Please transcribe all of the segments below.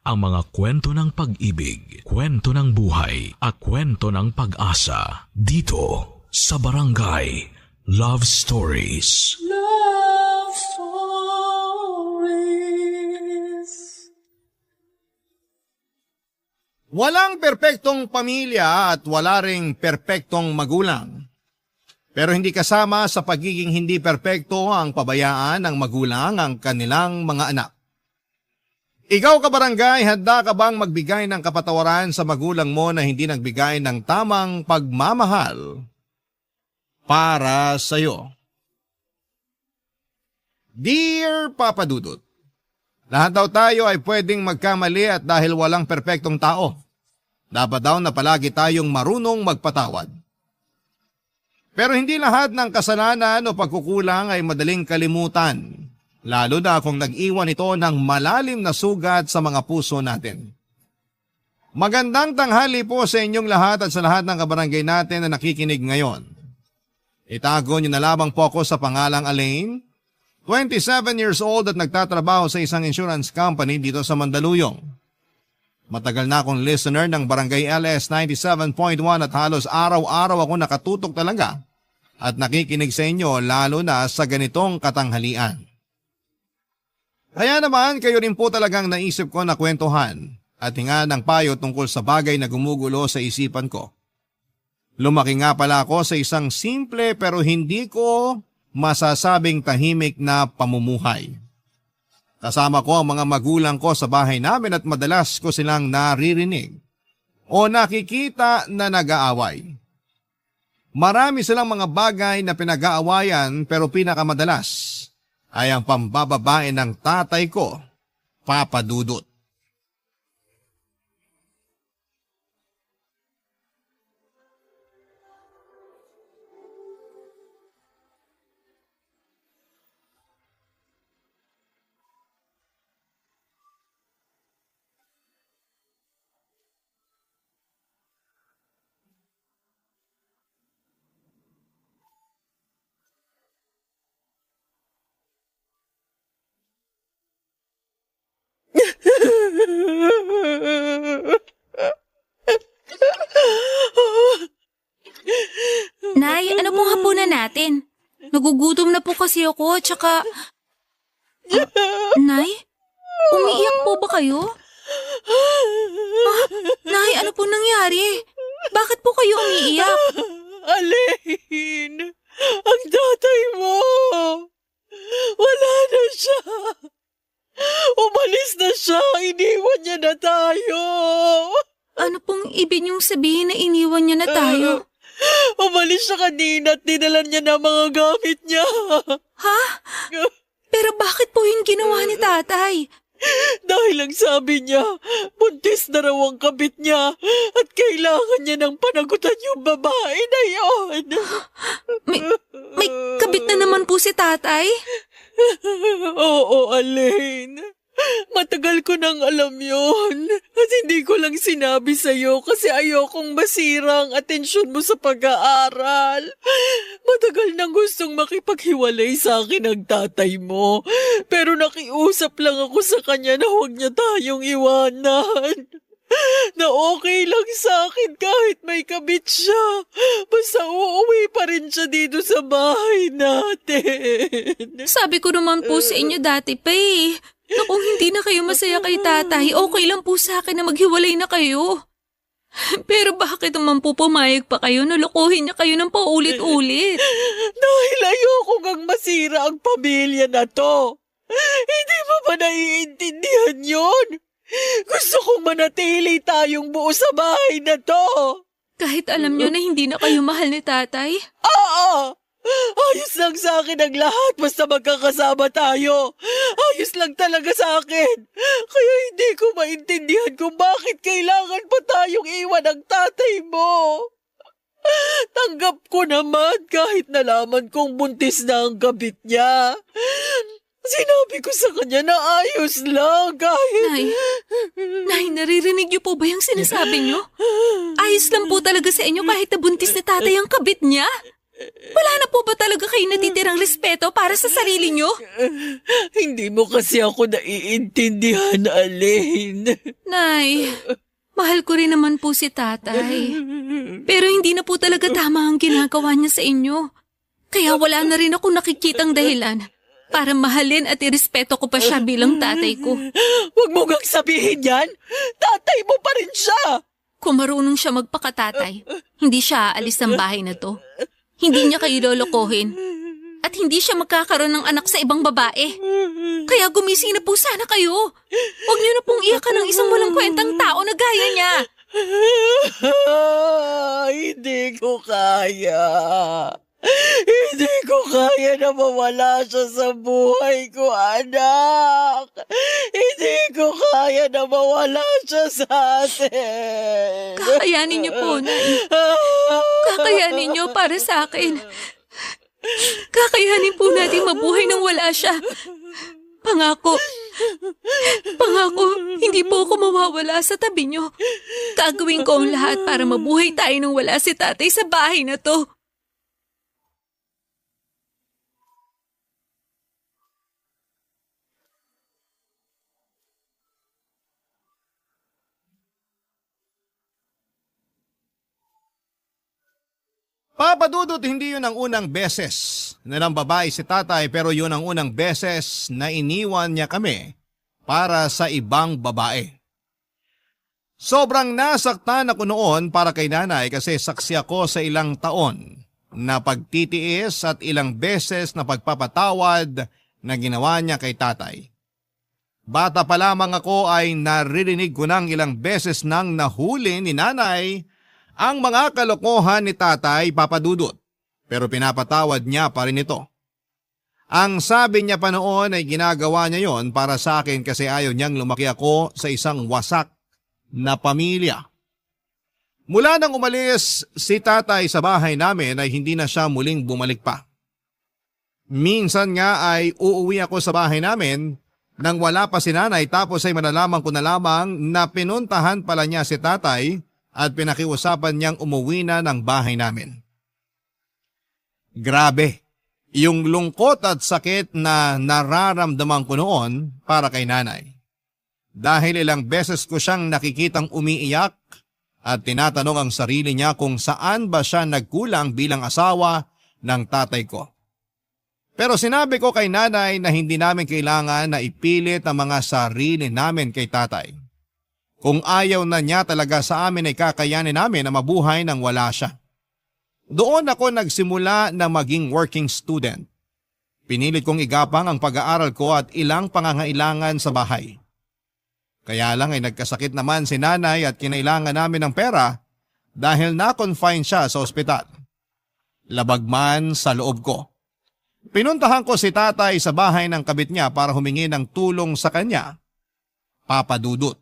ang mga kwento ng pag-ibig, kwento ng buhay, at kwento ng pag-asa dito sa Barangay Love Stories. Love Stories. Walang perpektong pamilya at wala ring perpektong magulang. Pero hindi kasama sa pagiging hindi perpekto ang pabayaan ng magulang ang kanilang mga anak. Ikaw kabarangay, handa ka bang magbigay ng kapatawaran sa magulang mo na hindi nagbigay ng tamang pagmamahal para sa iyo? Dear Papa Dudut, lahat daw tayo ay pwedeng magkamali at dahil walang perpektong tao, dapat daw na palagi tayong marunong magpatawad. Pero hindi lahat ng kasalanan o pagkukulang ay madaling kalimutan, lalo na kung nag-iwan ito ng malalim na sugat sa mga puso natin. Magandang tanghali po sa inyong lahat at sa lahat ng kabarangay natin na nakikinig ngayon. Itago niyo na lamang po ako sa pangalang Elaine, 27 years old at nagtatrabaho sa isang insurance company dito sa Mandaluyong. Matagal na akong listener ng Barangay LS 97.1 at halos araw-araw ako nakatutok talaga at nakikinig sa inyo lalo na sa ganitong katanghalian. Kaya naman kayo rin po talagang naisip ko na kwentuhan at hinga ng payo tungkol sa bagay na gumugulo sa isipan ko. Lumaki nga pala ako sa isang simple pero hindi ko masasabing tahimik na pamumuhay. Kasama ko ang mga magulang ko sa bahay namin at madalas ko silang naririnig o nakikita na nag-aaway. Marami silang mga bagay na pinag-aawayan pero pinakamadalas ay ang pambababae ng tatay ko, Papa Dudut. Nay, ano pong hapunan natin? Nagugutom na po kasi ako, tsaka... Nay? Umiiyak po ba kayo? Nay, ano pong nangyari? Bakit po kayo umiiyak? Elaine, ang tatay mo. Wala na siya. Umalis na siya. Iniwan niya na tayo. Ano pong ibig niyong sabihin na iniwan niya na tayo? Umalis siya kanina at dinala niya na mga gamit niya. Ha? Pero bakit po yung ginawa ni tatay? Dahil ang sabi niya, buntis na raw ang kabit niya at kailangan niya ng panagutan yung babae na yon. May kabit na naman po si tatay? Oo, Elaine. Matagal ko nang alam yon at hindi ko lang sinabi sa'yo kasi ayokong masira ang atensyon mo sa pag-aaral. Matagal nang gustong makipaghiwalay sa akin ang tatay mo pero nakiusap lang ako sa kanya na huwag niya tayong iwanan. Na okay lang sa akin kahit may kabit siya. Basta uuwi pa rin siya dito sa bahay natin. Sabi ko naman po sa inyo dati pa eh. Na kung hindi na kayo masaya kay tatay, okay lang po sa akin na maghiwalay na kayo. Pero bakit naman po pumayag pa kayo na lokohin niya kayo ng paulit-ulit? Dahil ayoko kang masira ang pamilya na to. Hindi mo ba naiintindihan yun? Gusto kong manatili tayong buo sa bahay na to. Kahit alam niyo na hindi na kayo mahal ni tatay? Oo! Ayos lang sa akin ang lahat basta magkakasama tayo. Ayos lang talaga sa akin. Kaya hindi ko maintindihan kung bakit kailangan pa tayong iwan ang tatay mo. Tanggap ko naman kahit nalaman kong buntis na ang kabit niya. Sinabi ko sa kanya na ayos lang kahit... Nay, naririnig niyo po ba yung sinasabi niyo? Ayos lang po talaga sa inyo kahit nabuntis ni tatay ang kabit niya? Wala na po ba talaga kayo natitirang respeto para sa sarili nyo? Hindi mo kasi ako naiintindihan, Alain. Nay, mahal ko rin naman po si tatay. Pero hindi na po talaga tama ang ginagawa niya sa inyo. Kaya wala na rin ako nakikitang dahilan para mahalin at irespeto ko pa siya bilang tatay ko. Huwag mo gang sabihin yan. Tatay mo pa rin siya. Kung marunong siya magpakatatay, hindi siya aalis ng bahay na to. Hindi niya kayo lolokohin. At hindi siya magkakaroon ng anak sa ibang babae. Kaya gumising na po sana kayo. Huwag niyo na pong iyakan ng isang walang kwentang tao na gaya niya. Hindi ko kaya. Hindi ko kaya na mawala siya sa buhay ko, anak. Hindi ko kaya na mawala siya sa atin. Kakayanin niyo po, Nay. Kakayanin niyo para sa akin. Kakayanin po natin mabuhay nang wala siya. Pangako, hindi po ako mawawala sa tabi niyo. Gagawin ko ang lahat para mabuhay tayo nang wala si tatay sa bahay na to. Papa Dudut, hindi yun ang unang beses na ng babae si tatay, pero yun ang unang beses na iniwan niya kami para sa ibang babae. Sobrang nasaktan ako noon para kay nanay kasi saksi ako sa ilang taon na pagtitiis at ilang beses na pagpapatawad na ginawa niya kay tatay. Bata pa lamang ako ay naririnig ko ng ilang beses nang nahuli ni nanay ang mga kalokohan ni tatay, Papa Dudut, pero pinapatawad niya pa rin ito. Ang sabi niya pa noon ay ginagawa niya yon para sa akin kasi ayaw niyang lumaki ako sa isang wasak na pamilya. Mula nang umalis si tatay sa bahay namin ay hindi na siya muling bumalik pa. Minsan nga ay uuwi ako sa bahay namin nang wala pa si nanay tapos ay malalaman ko na lamang na pinuntahan pala niya si tatay at pinakiusapan niyang umuwi na ng bahay namin. Grabe, yung lungkot at sakit na nararamdaman ko noon para kay nanay. Dahil ilang beses ko siyang nakikitang umiiyak at tinatanong ang sarili niya kung saan ba siya nagkulang bilang asawa ng tatay ko. Pero sinabi ko kay nanay na hindi namin kailangan na ipilit ang mga sarili namin kay tatay. Kung ayaw na niya talaga sa amin ay kakayanin namin na mabuhay nang wala siya. Doon ako nagsimula na maging working student. Pinilit kong igapang ang pag-aaral ko at ilang pangangailangan sa bahay. Kaya lang ay nagkasakit naman si nanay at kinailangan namin ng pera dahil na-confine siya sa ospital. Labag man sa loob ko. Pinuntahan ko si tatay sa bahay ng kabit niya para humingi ng tulong sa kanya, Papa Dudut.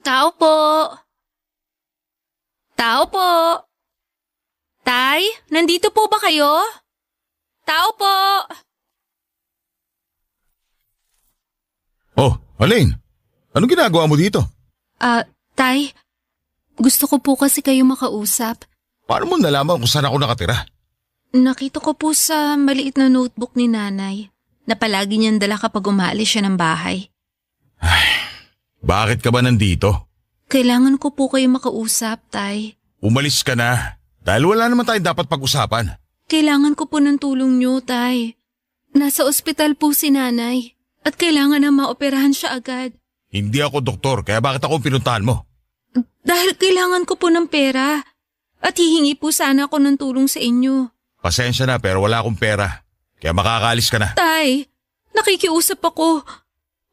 Tao po! Tao po! Tay, nandito po ba kayo? Tao po! Oh, Alain, anong ginagawa mo dito? Tay, gusto ko po kasi kayo makausap. Paano mo nalaman kung saan ako nakatira? Nakita ko po sa maliit na notebook ni nanay na palagi niyang dala kapag umaalis siya ng bahay. Bakit ka ba nandito? Kailangan ko po kayo makausap, Tay. Umalis ka na, dahil wala naman tayong dapat pag-usapan. Kailangan ko po ng tulong niyo, Tay. Nasa ospital po si nanay at kailangan na maoperahan siya agad. Hindi ako doktor, kaya bakit ako pinuntahan mo? Dahil kailangan ko po ng pera at hihingi po sana ako ng tulong sa inyo. Pasensya na pero wala akong pera, kaya makakaalis ka na. Tay, nakikiusap ako.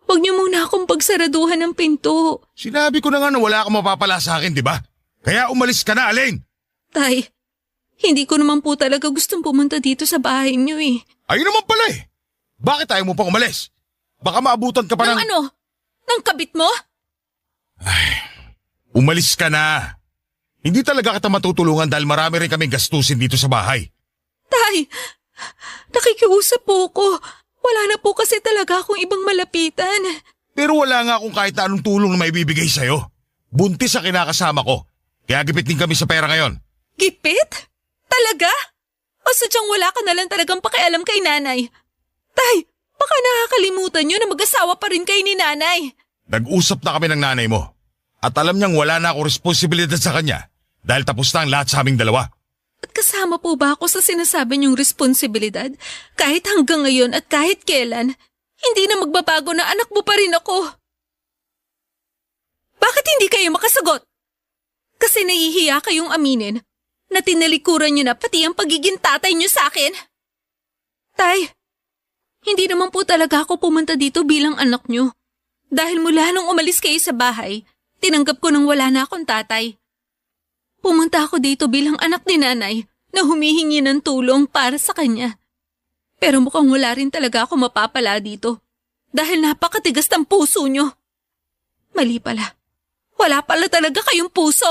Huwag niyo muna akong pagsaraduhan ng pinto. Sinabi ko na nga na wala kang mapapala sa akin, di ba? Kaya umalis ka na, Alain! Tay, hindi ko naman po talaga gustong pumunta dito sa bahay niyo eh. Ayun naman pala eh! Bakit ayaw mo pang umalis? Baka maabutan ka pa ng... Ano? Ng kabit mo? Umalis ka na! Hindi talaga kita matutulungan dahil marami rin kaming gastusin dito sa bahay. Tay, nakikiusap po ko. Wala na po kasi talaga akong ibang malapitan. Pero wala nga akong kahit anong tulong na maibibigay sa'yo. Buntis sa kinakasama ko. Kaya gipit din kami sa pera ngayon. Gipit? Talaga? O sadyang wala ka na lang talagang pakialam kay nanay? Tay, baka nakakalimutan nyo na mag-asawa pa rin kayo ni nanay. Nag-usap na kami ng nanay mo. At alam niyang wala na ako responsibilidad sa kanya dahil tapos na ang lahat sa aming dalawa. At kasama po ba ako sa sinasabi niyong responsibilidad? Kahit hanggang ngayon at kahit kailan, hindi na magbabago na anak mo pa rin ako. Bakit hindi kayo makasagot? Kasi nahihiya kayong aminin na tinalikuran niyo na pati ang pagiging tatay niyo sa akin. Tay, hindi naman po talaga ako pumunta dito bilang anak niyo. Dahil mula nung umalis kayo sa bahay, tinanggap ko nang wala na akong tatay. Pumunta ako dito bilang anak ni nanay na humihingi ng tulong para sa kanya. Pero mukhang wala rin talaga ako mapapala dito dahil napakatigas ng puso niyo. Mali pala. Wala pala talaga kayong puso.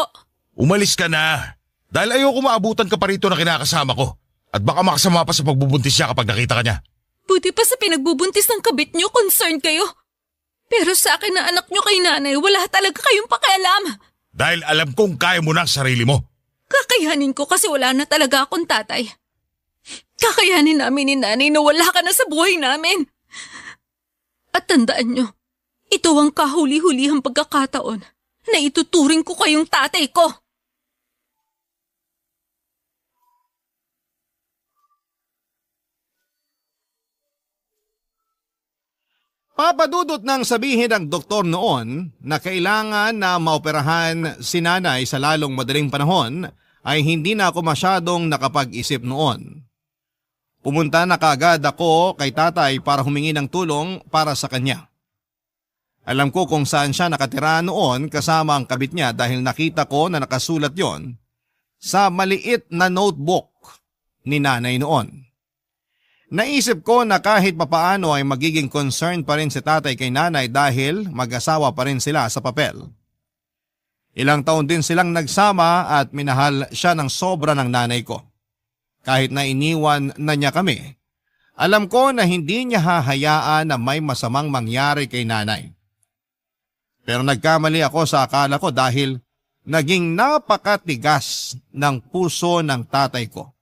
Umalis ka na. Dahil ayoko maabutan ka pa rito na kinakasama ko. At baka makasama pa sa pagbubuntis siya kapag nakita ka niya. Buti pa sa pinagbubuntis ng kabit niyo, concerned kayo. Pero sa akin na anak niyo kay nanay, wala talaga kayong pakialam. Dahil alam kong kaya mo na ang sarili mo. Kakayanin ko kasi wala na talaga akong tatay. Kakayanin namin ni nanay na wala ka na sa buhay namin. At tandaan niyo, ito ang kahuli-hulihang pagkakataon na ituturing ko kayong tatay ko. Papadudot nang sabihin ng doktor noon na kailangan na maoperahan si nanay sa lalong madaling panahon ay hindi na ako masyadong nakapag-isip noon. Pumunta na kaagad ako kay tatay para humingi ng tulong para sa kanya. Alam ko kung saan siya nakatira noon kasama ang kabit niya dahil nakita ko na nakasulat yon sa maliit na notebook ni nanay noon. Naisip ko na kahit papaano ay magiging concern pa rin si tatay kay nanay dahil mag-asawa pa rin sila sa papel. Ilang taon din silang nagsama at minahal siya ng sobra ng nanay ko. Kahit na iniwan na niya kami, alam ko na hindi niya hahayaan na may masamang mangyari kay nanay. Pero nagkamali ako sa akala ko dahil naging napakatigas ng puso ng tatay ko.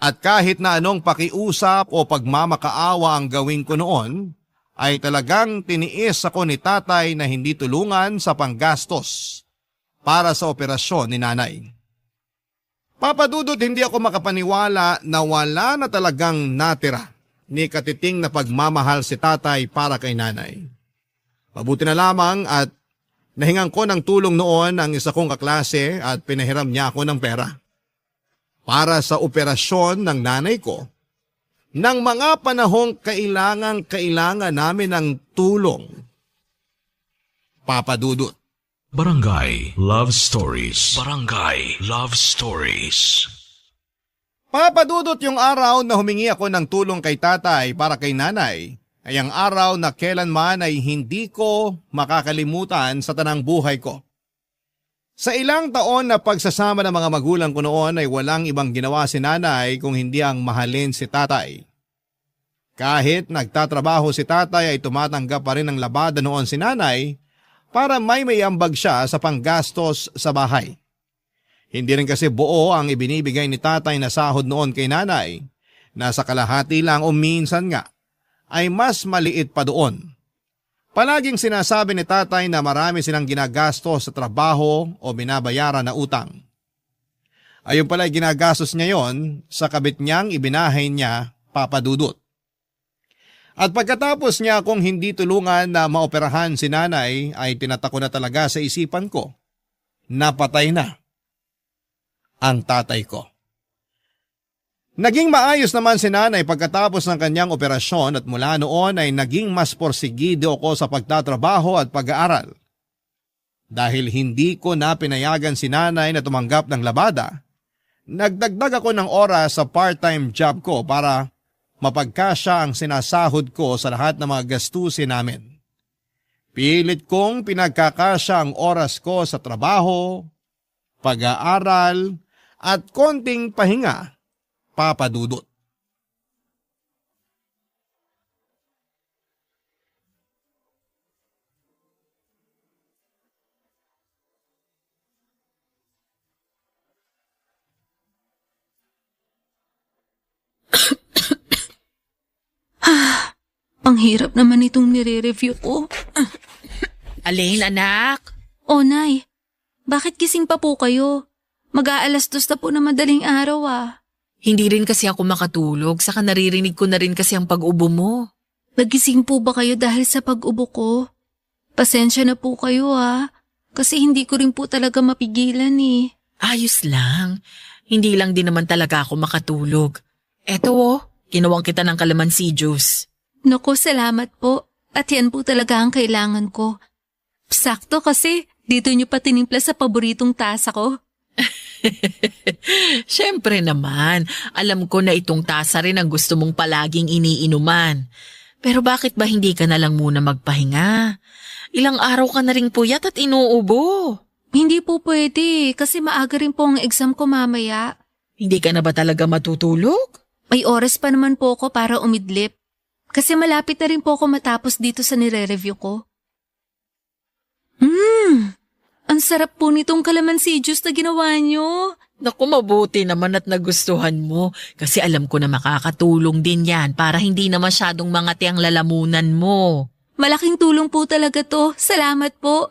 At kahit na anong pakiusap o pagmamakaawa ang gawin ko noon, ay talagang tiniis ako ni tatay na hindi tulungan sa panggastos para sa operasyon ni nanay. Papadudot hindi ako makapaniwala na wala na talagang natira ni katiting na pagmamahal si tatay para kay nanay. Mabuti na lamang at nahingan ko ng tulong noon ang isa kong kaklase at pinahiram niya ako ng pera para sa operasyon ng nanay ko ng mga panahong kailangan namin ng tulong. Papadudot. Barangay Love Stories. Barangay Love Stories. Papadudot yung araw na humingi ako ng tulong kay tatay para kay nanay ay ang araw na kailanman ay hindi ko makakalimutan sa tanang buhay ko. Sa ilang taon na pagsasama ng mga magulang ko noon ay walang ibang ginawa si nanay kung hindi ang mahalin si tatay. Kahit nagtatrabaho si tatay ay tumatanggap pa rin ng labada noon si nanay para may ambag siya sa panggastos sa bahay. Hindi rin kasi buo ang ibinibigay ni tatay na sahod noon kay nanay. Nasa kalahati lang o minsan nga ay mas maliit pa doon. Palaging sinasabi ni tatay na marami silang ginagastos sa trabaho o binabayaran na utang. Ayun pala ginagastos niya yon sa kabit niyang ibinahay niya, Papadudot. At pagkatapos niya akong hindi tulungan na maoperahan si nanay ay tinatako na talaga sa isipan ko na patay na ang tatay ko. Naging maayos naman si nanay pagkatapos ng kanyang operasyon at mula noon ay naging mas porsigido ako sa pagtatrabaho at pag-aaral. Dahil hindi ko na pinayagan si nanay na tumanggap ng labada, nagdagdag ako ng oras sa part-time job ko para mapagkasya ang sinasahod ko sa lahat ng mga gastusin namin. Pilit kong pinagkakasya ang oras ko sa trabaho, pag-aaral, at konting pahinga, Papa Dudut. Ang hirap naman itong nire-review ko. Alin, anak? O Nay, bakit gising pa po kayo? Mag-aalas 2 na po na madaling araw Hindi rin kasi ako makatulog, saka naririnig ko na rin kasi ang pag-ubo mo. Nagising po ba kayo dahil sa pag-ubo ko? Pasensya na po kayo kasi hindi ko rin po talaga mapigilan Ayos lang. Hindi lang din naman talaga ako makatulog. Eto kinawang kita ng calamansi juice. Naku, salamat po. At yan po talaga ang kailangan ko. Sakto kasi dito niyo pa tinimpla sa paboritong tasa ko. Siyempre naman, alam ko na itong tasa rin ang gusto mong palaging iniinuman. Pero bakit ba hindi ka na lang muna magpahinga? Ilang araw ka na ring puyat at inuubo. Hindi po pwede kasi maaga rin po ang exam ko mamaya. Hindi ka na ba talaga matutulog? May oras pa naman po ako para umidlip. Kasi malapit na rin po ako matapos dito sa nire-review ko. Ang sarap po nitong calamansi juice na ginawa niyo. Naku, mabuti naman at nagustuhan mo. Kasi alam ko na makakatulong din yan para hindi na masyadong mangati ang lalamunan mo. Malaking tulong po talaga to. Salamat po.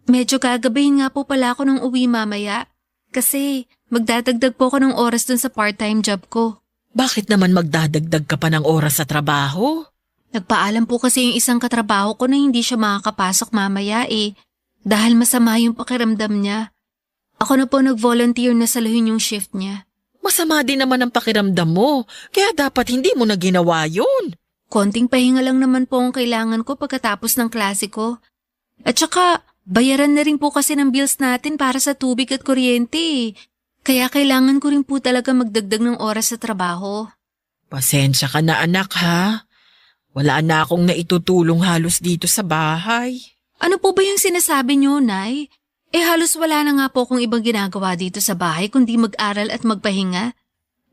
Medyo gagabahin nga po pala ako ng uwi mamaya. Kasi magdadagdag po ako ng oras dun sa part-time job ko. Bakit naman magdadagdag ka pa ng oras sa trabaho? Nagpaalam po kasi yung isang katrabaho ko na hindi siya makakapasok mamaya dahil masama yung pakiramdam niya. Ako na po nag-volunteer na saluhin yung shift niya. Masama din naman ang pakiramdam mo, kaya dapat hindi mo na ginawa yun. Konting pahinga lang naman po ang kailangan ko pagkatapos ng klase ko. At saka, bayaran na rin po kasi ng bills natin para sa tubig at kuryente. Kaya kailangan ko rin po talaga magdagdag ng oras sa trabaho. Pasensya ka na anak ha. Wala na akong naitutulong halos dito sa bahay. Ano po ba yung sinasabi niyo, Nay? Halos wala na nga po akong ibang ginagawa dito sa bahay kundi mag-aral at magpahinga.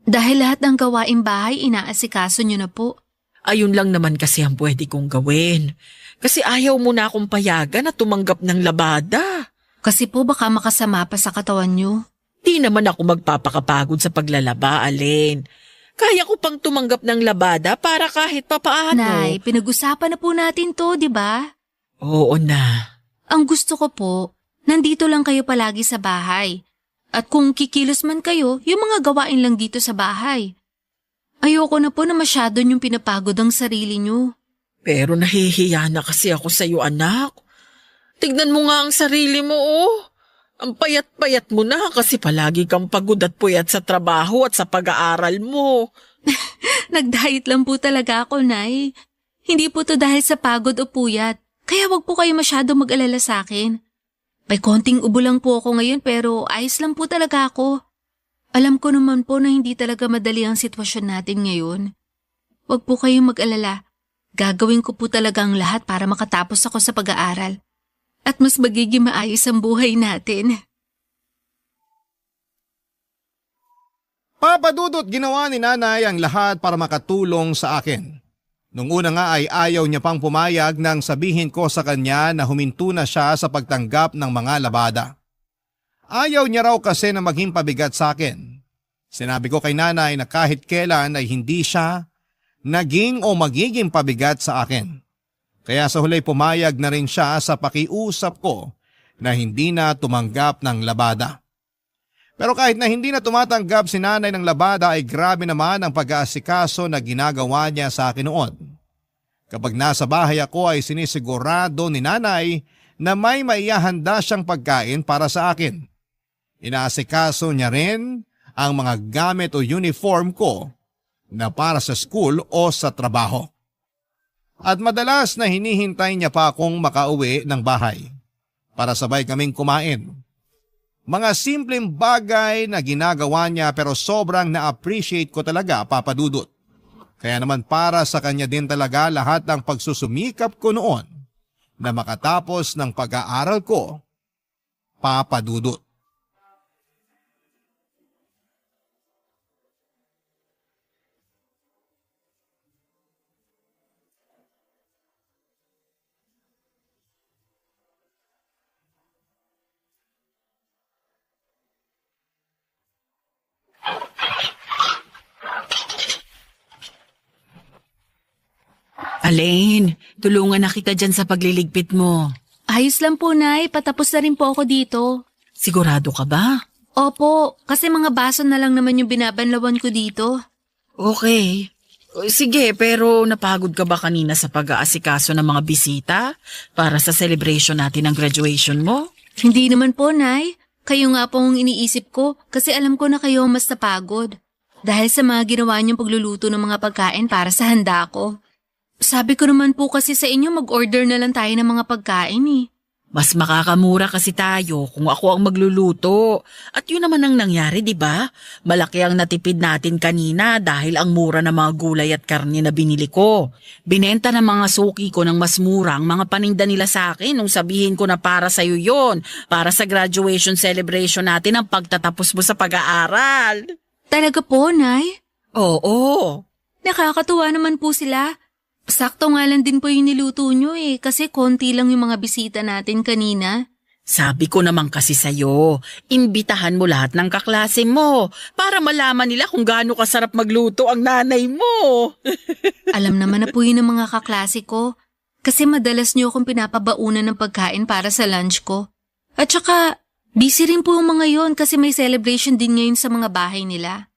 Dahil lahat ng gawaing bahay inaasikaso niyo na po. Ayun lang naman kasi ang pwede kong gawin. Kasi ayaw mo na akong payagan na tumanggap ng labada. Kasi po baka makasama pa sa katawan niyo. Di naman ako magpapakapagod sa paglalaba, Alin. Kaya ko pang tumanggap ng labada para kahit papaano. Nay, pinag-usapan na po natin to, di ba? Oo na. Ang gusto ko po, nandito lang kayo palagi sa bahay. At kung kikilos man kayo, yung mga gawain lang dito sa bahay. Ayoko na po na masyado niyong pinapagod ang sarili niyo. Pero nahihiya na kasi ako sa'yo, anak. Tignan mo nga ang sarili mo, Ang payat-payat mo na kasi palagi kang pagod at puyat sa trabaho at sa pag-aaral mo. Nag-diet lang po talaga ako, Nay. Hindi po to dahil sa pagod o puyat. Kaya wag po kayo masyado mag-alala sa akin. May konting ubo lang po ako ngayon pero ayos lang po talaga ako. Alam ko naman po na hindi talaga madali ang sitwasyon natin ngayon. Wag po kayong mag-alala. Gagawin ko po talaga ang lahat para makatapos ako sa pag-aaral. At mas magiging maayos ang buhay natin. Papa Dudut, ginawa ni Nanay ang lahat para makatulong sa akin. Nung una nga ay ayaw niya pang pumayag nang sabihin ko sa kanya na huminto na siya sa pagtanggap ng mga labada. Ayaw niya raw kasi na maging pabigat sa akin. Sinabi ko kay Nanay na kahit kailan ay hindi siya naging o magiging pabigat sa akin. Kaya sa huli pumayag na rin siya sa pakiusap ko na hindi na tumanggap ng labada. Pero kahit na hindi na tumatanggap si Nanay ng labada ay grabe naman ang pag-aasikaso na ginagawa niya sa akin noon. Kapag nasa bahay ako ay sinisigurado ni Nanay na may maihahanda siyang pagkain para sa akin. Inaasikaso niya rin ang mga gamit o uniform ko na para sa school o sa trabaho. At madalas na hinihintay niya pa akong makauwi ng bahay para sabay kaming kumain. Mga simpleng bagay na ginagawa niya pero sobrang na-appreciate ko talaga, Papa Dudut. Kaya naman para sa kanya din talaga lahat ng pagsusumikap ko noon na makatapos ng pag-aaral ko Papa Dudut. Alain, tulungan na kita dyan sa pagliligpit mo. Ayos lang po, Nay. Patapos na rin po ako dito. Sigurado ka ba? Opo, kasi mga baso na lang naman yung binabanlawan ko dito. Okay. Sige, pero napagod ka ba kanina sa pag-aasikaso ng mga bisita para sa celebration natin ng graduation mo? Hindi naman po, Nay. Kayo nga po ang iniisip ko kasi alam ko na kayo ang mas napagod. Dahil sa mga ginawa niyong pagluluto ng mga pagkain para sa handa ko. Sabi ko naman po kasi sa inyo mag-order na lang tayo ng mga pagkain eh. Mas makakamura kasi tayo kung ako ang magluluto. At yun naman ang nangyari, di ba? Malaki ang natipid natin kanina dahil ang mura ng mga gulay at karne na binili ko. Binenta ng mga suki ko ng mas mura ang mga paninda nila sa akin nung sabihin ko na para sa'yo yon, para sa graduation celebration natin ang pagtatapos mo sa pag-aaral. Talaga po, Nay? Oo. Nakakatuwa naman po sila. Sakto nga lang din po yung niluto nyo eh, kasi konti lang yung mga bisita natin kanina. Sabi ko naman kasi sa'yo, imbitahan mo lahat ng kaklase mo para malaman nila kung gaano kasarap magluto ang nanay mo. Alam naman na po yun ng mga kaklase ko, kasi madalas nyo akong pinapabaunan ng pagkain para sa lunch ko. At saka, busy rin po yung mga yon kasi may celebration din ngayon sa mga bahay nila.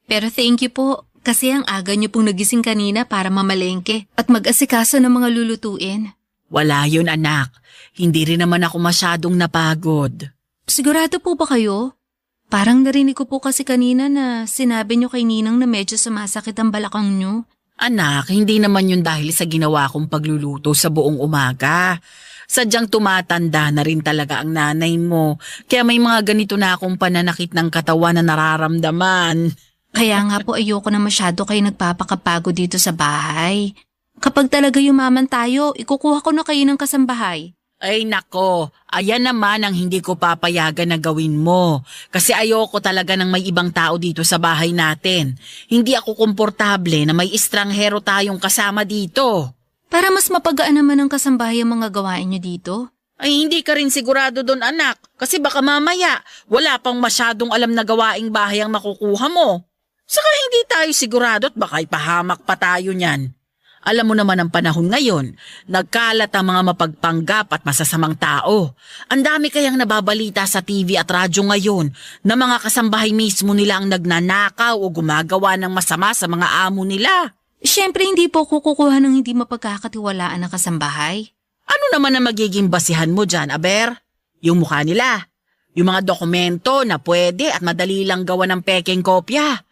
Pero thank you po. Kasi ang aga niyo pong nagising kanina para mamalengke at mag-asikaso ng mga lulutuin. Wala yun anak, hindi rin naman ako masyadong napagod. Sigurado po ba kayo? Parang narinig ko po kasi kanina na sinabi niyo kay Ninang na medyo sumasakit ang balakang niyo. Anak, hindi naman yun dahil sa ginawa kong pagluluto sa buong umaga. Sadyang tumatanda na rin talaga ang nanay mo, kaya may mga ganito na akong pananakit ng katawan na nararamdaman. Kaya nga po ayoko na masyado kayo nagpapakapagod dito sa bahay. Kapag talaga yumaman tayo, ikukuha ko na kayo ng kasambahay. Ay nako, ayan naman ang hindi ko papayagan na gawin mo. Kasi ayoko talaga ng may ibang tao dito sa bahay natin. Hindi ako komportable na may estranghero tayong kasama dito. Para mas mapagaan naman ang kasambahay ang mga gawain nyo dito. Ay hindi ka rin sigurado doon anak. Kasi baka mamaya, wala pang masyadong alam na gawaing bahay ang makukuha mo. Saka hindi tayo sigurado at baka ipahamak pa tayo niyan. Alam mo naman ang panahon ngayon, nagkalat ang mga mapagpanggap at masasamang tao. Ang dami kayang nababalita sa TV at radyo ngayon na mga kasambahay mismo nila ang nagnanakaw o gumagawa ng masama sa mga amo nila. Siyempre hindi po kukuha ng hindi mapagkakatiwalaan na kasambahay. Ano naman ang magiging basihan mo dyan, Aber? Yung mukha nila. Yung mga dokumento na pwede at madali lang gawa ng pekeng kopya.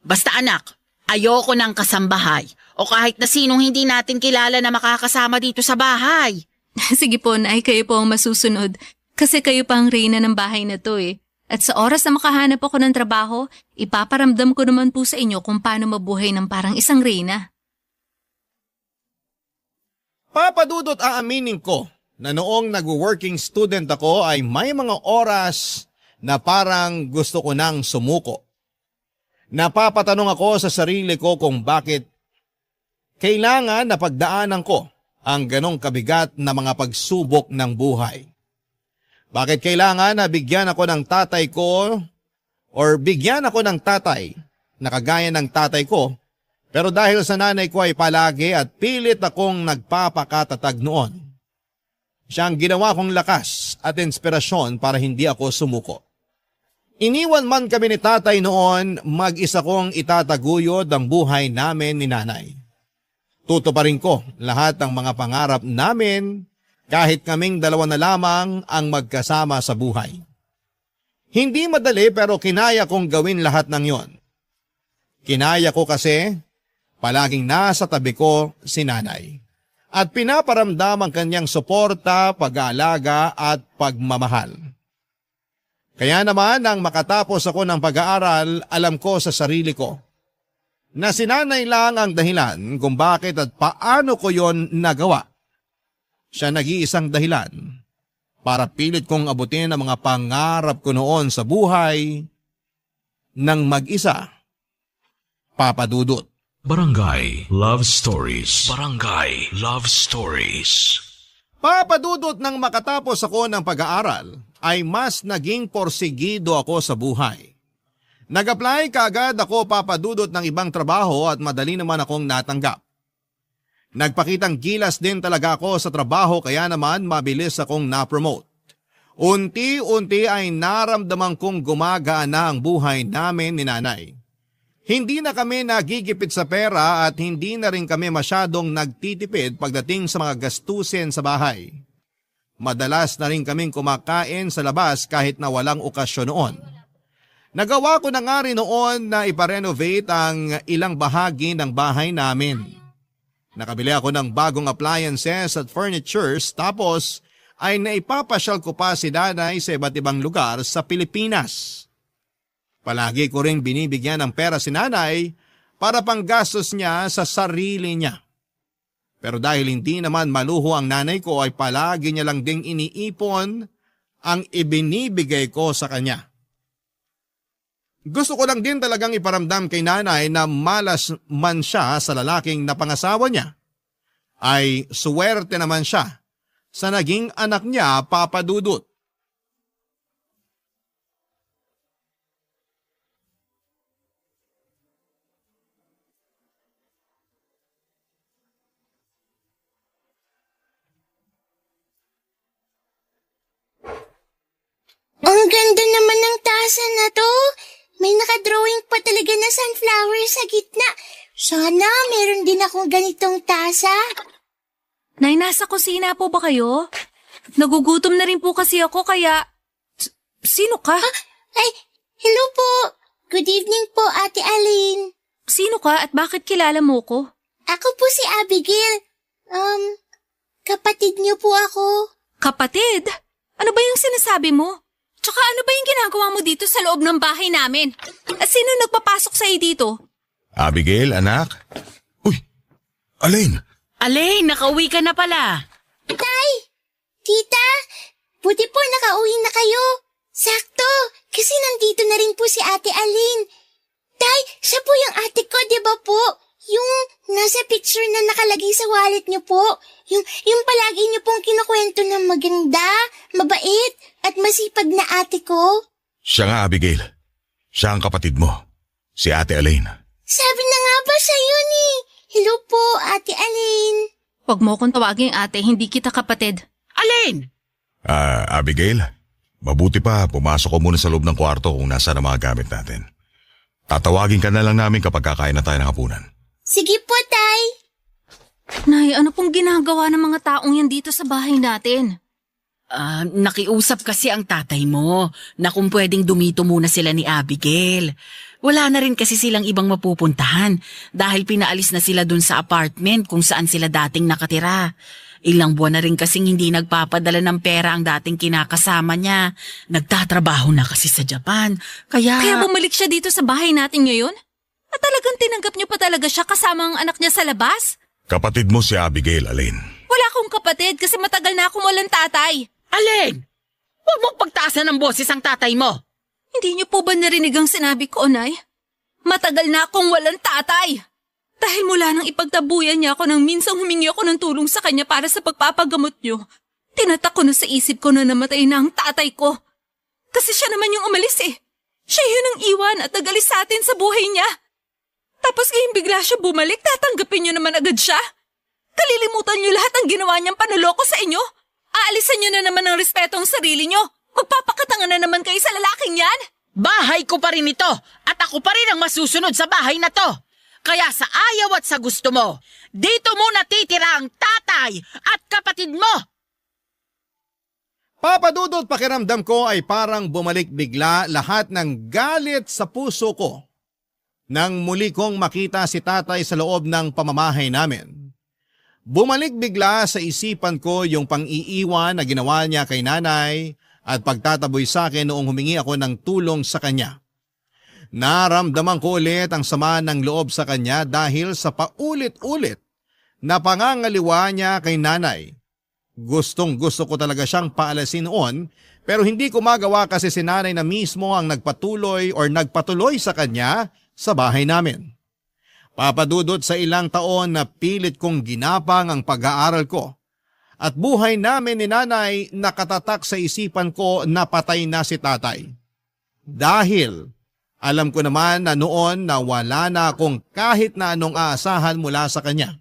Basta anak, ayoko ng kasambahay o kahit na sinong hindi natin kilala na makakasama dito sa bahay. Sige po, Nay, kayo po ang masusunod. Kasi kayo pa ang reyna ng bahay na to eh. At sa oras na makahanap ako ng trabaho, ipaparamdam ko naman po sa inyo kung paano mabuhay ng parang isang reyna. Papa Dudut, aaminin ko na noong nag-working student ako ay may mga oras na parang gusto ko nang sumuko. Napapatanong ako sa sarili ko kung bakit kailangan na pagdaanan ko ang ganong kabigat na mga pagsubok ng buhay. Bakit kailangan na bigyan ako ng tatay ko or bigyan ako ng tatay na kagaya ng tatay ko, pero dahil sa nanay ko ay palagi at pilit akong nagpapakatatag noon. Siya ang ginawa kong lakas at inspirasyon para hindi ako sumuko. Iniwan man kami ni tatay noon, mag-isa kong itataguyod ang buhay namin ni nanay. Tutuparin ko lahat ng mga pangarap namin kahit kaming dalawa na lamang ang magkasama sa buhay. Hindi madali pero kinaya kong gawin lahat ng yon. Kinaya ko kasi palaging nasa tabi ko si nanay. At pinaparamdam ang kanyang suporta, pag-aalaga at pagmamahal. Kaya naman nang makatapos ako ng pag-aaral, alam ko sa sarili ko na si nanay lang ang dahilan kung bakit at paano ko yon nagawa. Siya nag-iisang dahilan para pilit kong abutin ang mga pangarap ko noon sa buhay ng mag-isa. Papa Dudut. Barangay Love Stories. Barangay Love Stories. Papa Dudut, nang makatapos ako ng pag-aaral, ay mas naging porsigido ako sa buhay. Nag-apply kaagad ako, Papa Dudut, ng ibang trabaho at madali naman akong natanggap. Nagpakitang gilas din talaga ako sa trabaho kaya naman mabilis akong na-promote. Unti-unti ay naramdaman kong gumagaan na ang buhay namin ni nanay. Hindi na kami nagigipit sa pera at hindi na rin kami masyadong nagtitipid pagdating sa mga gastusin sa bahay. Madalas na rin kaming kumakain sa labas kahit na walang okasyon noon. Nagawa ko na nga rin noon na iparenovate ang ilang bahagi ng bahay namin. Nakabili ako ng bagong appliances at furnitures tapos ay naipapasyal ko pa si nanay sa iba't ibang lugar sa Pilipinas. Palagi ko ring binibigyan ng pera si nanay para panggastos niya sa sarili niya. Pero dahil hindi naman maluho ang nanay ko ay palagi niya lang ding iniipon ang ibinibigay ko sa kanya. Gusto ko lang din talagang iparamdam kay nanay na malas man siya sa lalaking napangasawa niya, ay suwerte naman siya sa naging anak niya, Papa Dudut. Ang ganda naman ng tasa na to. May nakadrawing pa talaga na sunflower sa gitna. Sana meron din akong ganitong tasa. Nay, nasa kusina po ba kayo? Nagugutom na rin po kasi ako kaya... Sino ka? Ay, hello po. Good evening po, Ate Aline. Sino ka at bakit kilala mo ko? Ako po si Abigail. Kapatid niyo po ako. Kapatid? Ano ba yung sinasabi mo? Tsaka ano ba yung ginagawa mo dito sa loob ng bahay namin? At sino nagpapasok sa'yo dito? Abigail, anak? Uy, Alain! Alain, nakauwi ka na pala. Tay! Tita! Buti po nakauwi na kayo. Sakto, kasi nandito na rin po si Ate Aline. Tay, siya po yung ate ko, di ba po? Yung nasa picture na nakalagay sa wallet niyo po. Yung palagi niyo pong kinukwento na maganda, mabait, at masipag na ate ko. Siya nga, Abigail. Siya ang kapatid mo, si Ate Alain. Sabi na nga ba sa'yo ni? Hello po, Ate Aline. Huwag mo akong tawaging ate, hindi kita kapatid. Alain! Abigail, mabuti pa pumasok ko muna sa loob ng kwarto kung nasaan ang mga gamit natin. Tatawagin ka na lang namin kapag kakain na tayo ng hapunan. Sige po, Tay. Nay, ano pong ginagawa ng mga taong yan dito sa bahay natin? Nakiusap kasi ang tatay mo na kung pwedeng dumito muna sila ni Abigail. Wala na rin kasi silang ibang mapupuntahan dahil pinaalis na sila dun sa apartment kung saan sila dating nakatira. Ilang buwan na rin kasing hindi nagpapadala ng pera ang dating kinakasama niya. Nagtatrabaho na kasi sa Japan. Kaya bumalik siya dito sa bahay natin ngayon? At talagang tinanggap niyo pa talaga siya kasama ang anak niya sa labas? Kapatid mo si Abigail, Alain. Wala akong kapatid kasi matagal na akong walang tatay. Alain! Huwag mong pagtaasan ng boses ang tatay mo. Hindi niyo po ba narinig ang sinabi ko, Nay? Matagal na akong walang tatay. Dahil mula nang ipagtabuyan niya ako nang minsang humingi ako ng tulong sa kanya para sa pagpapagamot niyo, tinatak ko na sa isip ko na namatay na ang tatay ko. Kasi siya naman yung umalis eh. Siya yun ang iwan at nagalis sa atin sa buhay niya. Tapos ngayong bigla siya bumalik, tatanggapin niyo naman agad siya. Kalilimutan niyo lahat ng ginawa niyang panuloko sa inyo. Aalisan niyo na naman ng respeto ang sarili niyo. Magpapakatangan na naman kayo sa lalaking yan. Bahay ko pa rin ito at ako pa rin ang masusunod sa bahay na to. Kaya sa ayaw at sa gusto mo, dito muna titira ang tatay at kapatid mo. Papa Dudut, pakiramdam ko ay parang bumalik bigla lahat ng galit sa puso ko nang muli kong makita si tatay sa loob ng pamamahay namin. Bumalik bigla sa isipan ko yung pang-iiwan na ginawa niya kay nanay at pagtataboy sa akin noong humingi ako ng tulong sa kanya. Naramdaman ko ulit ang sama ng loob sa kanya dahil sa paulit-ulit na pangangaliwa niya kay nanay. Gustong gusto ko talaga siyang paalasin noon pero hindi ko magawa kasi si nanay na mismo ang nagpatuloy sa kanya sa bahay namin. Papadudot sa ilang taon na pilit kong ginapang ang pag-aaral ko at buhay namin ni nanay nakatatak sa isipan ko na patay na si tatay. Dahil alam ko naman na noon na wala na akong kahit na anong aasahan mula sa kanya.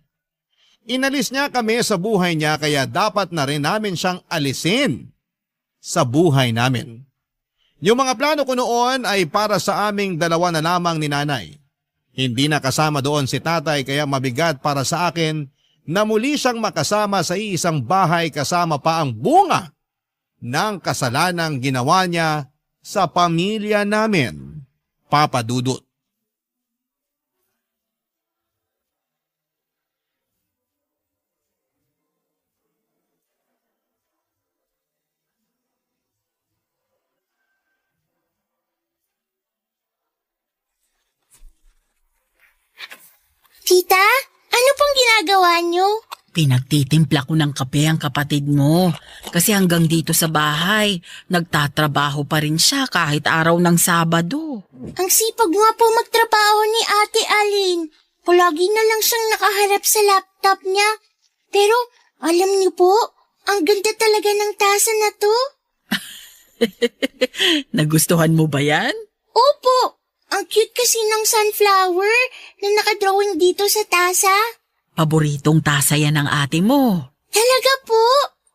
Inalis niya kami sa buhay niya kaya dapat na rin namin siyang alisin sa buhay namin. Yung mga plano ko noon ay para sa aming dalawa na lamang ni nanay. Hindi na kasama doon si tatay kaya mabigat para sa akin na muli siyang makasama sa iisang bahay kasama pa ang bunga ng kasalanang ginawa niya sa pamilya namin, Papa Dudut. Tita, ano pong ginagawa niyo? Pinagtitimpla ko ng kape ang kapatid mo. Kasi hanggang dito sa bahay, nagtatrabaho pa rin siya kahit araw ng Sabado. Ang sipag nga po magtrabaho ni Ate Alin. Palagi na lang siyang nakaharap sa laptop niya. Pero alam niyo po, ang ganda talaga ng tasa na to. Nagustuhan mo ba yan? Opo, ang cute kasi ng sunflower na nakadrawing dito sa tasa. Paboritong tasa yan ng ate mo. Talaga po?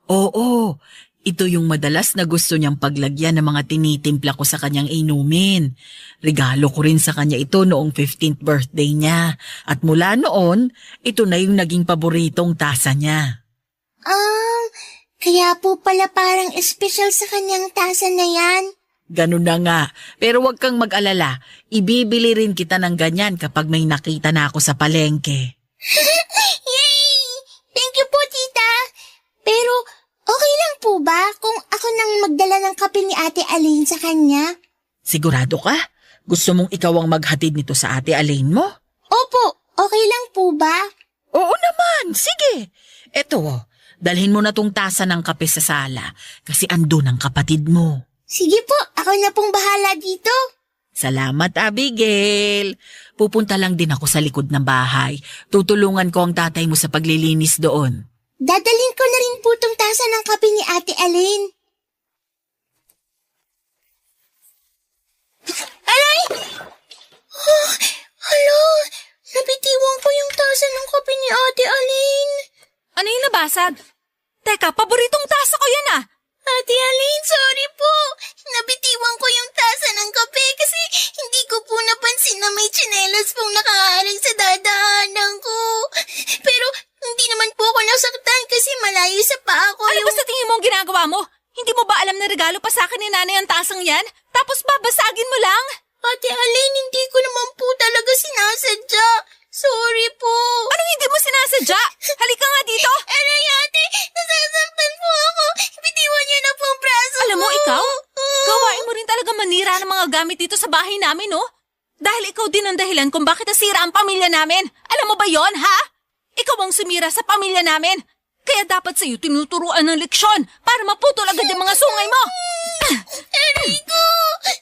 Oo, ito yung madalas na gusto niyang paglagyan ng mga tinitimpla ko sa kanyang inumin. Regalo ko rin sa kanya ito noong 15th birthday niya. At mula noon, ito na yung naging paboritong tasa niya. Kaya po pala parang espesyal sa kanyang tasa na yan. Ganun na nga. Pero huwag kang mag-alala. Ibibili rin kita ng ganyan kapag may nakita na ako sa palengke. Yay! Thank you po, tita. Pero okay lang po ba kung ako nang magdala ng kape ni Ate Aline sa kanya? Sigurado ka? Gusto mong ikaw ang maghatid nito sa Ate Aline mo? Opo, okay lang po ba? Oo naman, sige. Eto, dalhin mo na tong tasa ng kape sa sala kasi andun ang kapatid mo. Sige po, ako na pong bahala dito. Salamat, Abigail. Pupunta lang din ako sa likod ng bahay. Tutulungan ko ang tatay mo sa paglilinis doon. Dadalhin ko na rin po tong tasa ng kape ni Ate Aline. Aray! Oh, hala, nabitiwan ko yung tasa ng kape ni Ate Aline. Ano yung nabasag? Teka, paboritong tasa ko yan ah! Ate Aline, sorry po. Nabitiwan ko yung tasa ng kape kasi hindi ko po napansin na may tsinelas pong nakaharang sa dadaanan ko. Pero hindi naman po ako nasaktan kasi malayo sa paa ko Ano ba sa tingin mo ang ginagawa mo? Hindi mo ba alam na regalo pa sa akin ni nanay ang tasang yan? Tapos babasagin mo lang? Ate Aline, hindi ko naman po talaga sinasadya. Sorry po. Anong hindi mo sinasadya? Halika nga dito! Aray, ate, nasasaktan po ako. Bitiwan niyo na po ang braso Alam mo, ko. ikaw? Gawain mo rin talaga manira ng mga gamit dito sa bahay namin, no? Dahil ikaw din ang dahilan kung bakit nasira ang pamilya namin. Alam mo ba yon, ha? Ikaw ang sumira sa pamilya namin. Kaya dapat sa'yo tinuturuan ng leksyon para maputol agad yung mga sungay mo. Enrico,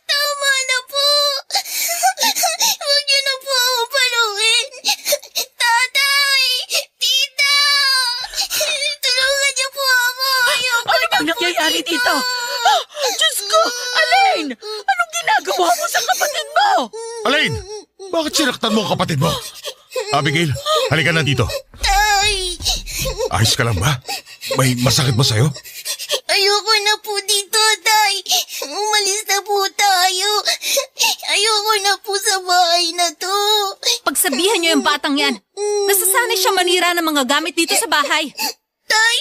tama na po. Huwag niyo na po ako paluin. Tatay, tita, tulungan niyo po ako. Ayoko Ano bang nangyayari dito? Oh, Diyos ko! Alain! Anong ginagawa mo sa kapatid mo? Alain! Bakit sinaktan mo ang kapatid mo? Abigail, halika na dito. Tay, Ayos ka lang ba? May masakit ba sa'yo? ayoko na po dito, tay. Umalis na po tayo. Ayoko na po sa bahay na to. Pagsabihan niyo yung batang yan. Nasasanay siya manira ng mga gamit dito sa bahay. Tay,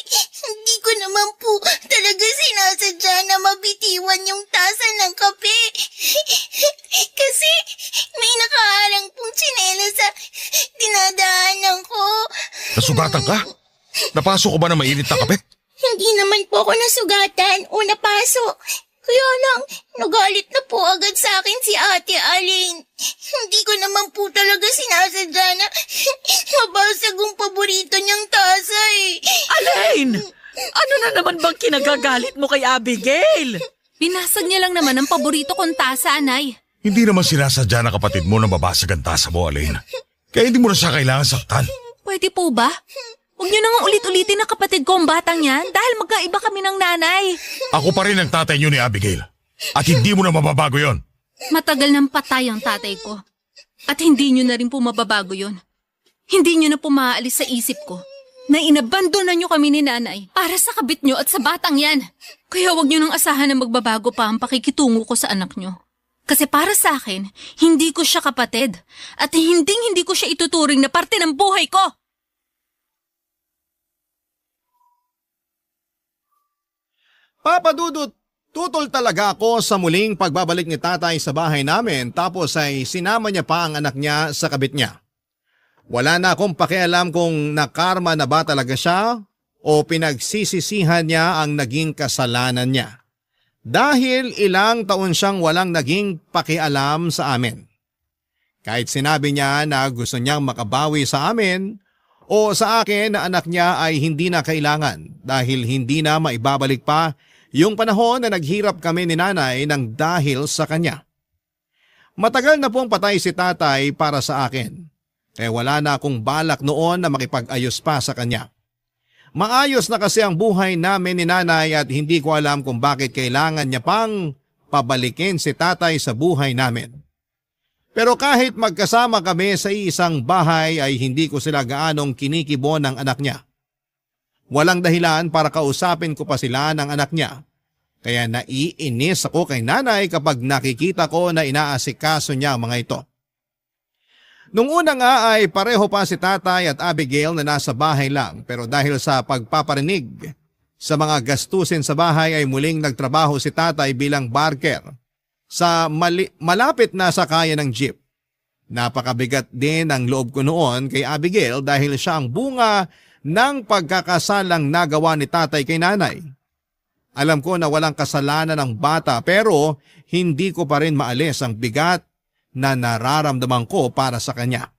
hindi ko naman po talaga sinasadya na mabitiwan yung tasa ng kape. Kasi may nakaharang pong tsinelas sa dinadaanan ko. Nasugatan ka? Napasok ko ba na mainit na kape? Hindi naman po ako nasugatan o napasok. Kaya lang, nagalit na po agad sa akin si Ate Aline. Hindi ko naman po talaga sinasadya na mabasag ang paborito niyang tasa eh. Alain! Ano na naman bang kinagagalit mo kay Abigail? Binasag niya lang naman ang paborito kong tasa, Anay. Hindi naman sinasadya ng kapatid mo na babasag ang tasa mo, Elaine. Kaya hindi mo na siya kailangan saktan. Pwede po ba? Huwag niyo nang ulit-ulitin na kapatid ko ang batang yan dahil magkaiba kami ng nanay. Ako pa rin ang tatay niyo ni Abigail. At hindi mo na mababago yon. Matagal nang patay ang tatay ko. At hindi niyo na rin po mababago yon. Hindi niyo na po maaalis sa isip ko na inabandonan niyo kami ni nanay para sa kabit niyo at sa batang yan. Kaya huwag niyo nang asahan na magbabago pa ang pakikitungo ko sa anak niyo. Kasi para sa akin, hindi ko siya kapatid at hindi ko siya ituturing na parte ng buhay ko. Papa Dudut, tutol talaga ako sa muling pagbabalik ni tatay sa bahay namin tapos ay sinama niya pa ang anak niya sa kabit niya. Wala na akong pakialam kung nakarma na ba talaga siya o pinagsisisihan niya ang naging kasalanan niya. Dahil ilang taon siyang walang naging pakialam sa amin. Kahit sinabi niya na gusto niyang makabawi sa amin o sa akin na anak niya ay hindi na kailangan dahil hindi na maibabalik pa yung panahon na naghirap kami ni nanay ng dahil sa kanya. Matagal na pong patay si tatay para sa akin. Kaya wala na akong balak noon na makipag-ayos pa sa kanya. Maayos na kasi ang buhay namin ni nanay at hindi ko alam kung bakit kailangan niya pang pabalikin si tatay sa buhay namin. Pero kahit magkasama kami sa isang bahay ay hindi ko sila gaanong kinikibo ng anak niya. Walang dahilan para kausapin ko pa sila ng anak niya. Kaya naiinis ako kay nanay kapag nakikita ko na inaasikaso niya ang mga ito. Nung una nga ay pareho pa si tatay at Abigail na nasa bahay lang pero dahil sa pagpaparinig sa mga gastusin sa bahay ay muling nagtrabaho si tatay bilang barker sa malapit na sakayan ng jeep. Napakabigat din ang loob ko noon kay Abigail dahil siya ang bunga ng pagkakasalang nagawa ni tatay kay nanay. Alam ko na walang kasalanan ng bata pero hindi ko pa rin maalis ang bigat na nararamdaman ko para sa kanya.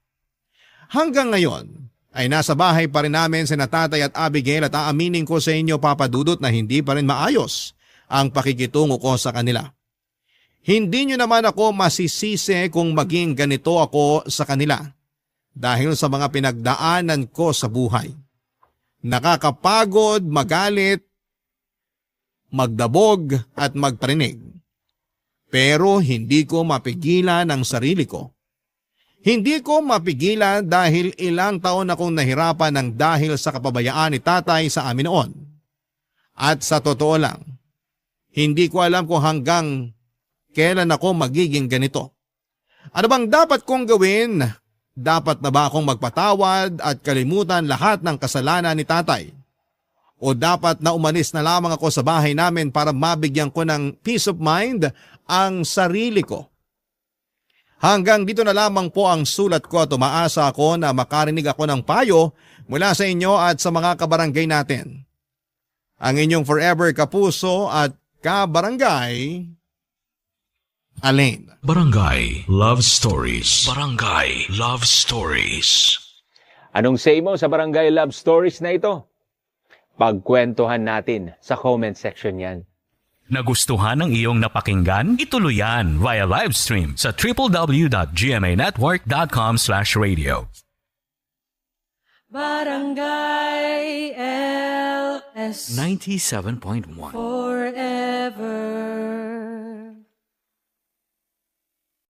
Hanggang ngayon ay nasa bahay pa rin namin sina tatay at Abigail at aaminin ko sa inyo Papa Dudut na hindi pa rin maayos ang pakikitungo ko sa kanila. Hindi nyo naman ako masisisi kung maging ganito ako sa kanila dahil sa mga pinagdaanan ko sa buhay. Nakakapagod, magalit, magdabog at magparinig. Pero hindi ko mapigilan ang sarili ko. Hindi ko mapigilan dahil ilang taon akong nahirapan ng dahil sa kapabayaan ni tatay sa amin noon. At sa totoo lang, hindi ko alam kung hanggang kailan ako magiging ganito. Ano bang dapat kong gawin? Dapat na ba akong magpatawad at kalimutan lahat ng kasalanan ni tatay? O dapat na umalis na lamang ako sa bahay namin para mabigyan ko ng peace of mind ang sarili ko? Hanggang dito na lamang po ang sulat ko at umaasa ako na makarinig ako ng payo mula sa inyo at sa mga kabarangay natin. Ang inyong forever kapuso at kabarangay, Elaine. Barangay Love Stories. Barangay Love Stories. Anong say mo sa Barangay Love Stories na ito? Pagkwentuhan natin sa comment section yan. Nagustuhan ng iyong napakinggan? Ituloy yan via live stream sa www.gmanetwork.com/radio. Barangay LS 97.1 Forever.